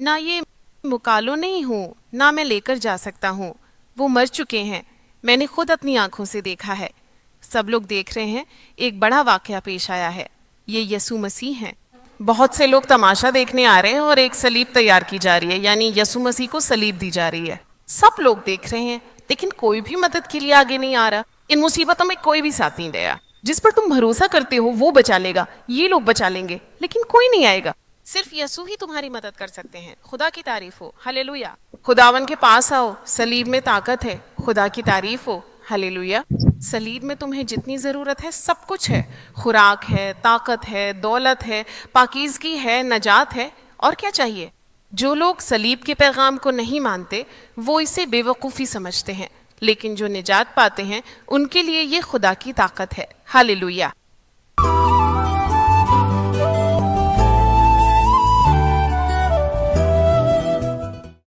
نہ یہ مکالو نہیں ہوں، نہ میں لے کر جا سکتا ہوں، وہ مر چکے ہیں، میں نے خود اپنی آنکھوں سے دیکھا ہے۔ سب لوگ دیکھ رہے ہیں، ایک بڑا واقعہ پیش آیا ہے، یہ یسوع مسیح ہیں۔ بہت سے لوگ تماشا دیکھنے آ رہے ہیں اور ایک صلیب تیار کی جا رہی ہے، یعنی یسوع مسیح کو صلیب دی جا رہی ہے۔ سب لوگ دیکھ رہے ہیں لیکن کوئی بھی مدد کے لیے آگے نہیں آ رہا۔ ان مصیبتوں میں کوئی بھی ساتھ نہیں دیا۔ جس پر تم بھروسہ کرتے ہو وہ بچا لے گا، یہ لوگ بچا لیں گے، لیکن کوئی نہیں آئے گا۔ صرف یسوع ہی تمہاری مدد کر سکتے ہیں۔ خدا کی تعریف ہو، ہلیلویا۔ خداون کے پاس آؤ، صلیب میں طاقت ہے، خدا کی تعریف ہو، ہلیلویا۔ صلیب میں تمہیں جتنی ضرورت ہے سب کچھ ہے، خوراک ہے، طاقت ہے، دولت ہے، پاکیزگی ہے، نجات ہے، اور کیا چاہیے؟ جو لوگ صلیب کے پیغام کو نہیں مانتے وہ اسے بے وقوفی سمجھتے ہیں، لیکن جو نجات پاتے ہیں ان کے لیے یہ خدا کی طاقت ہے، ہلیلویا۔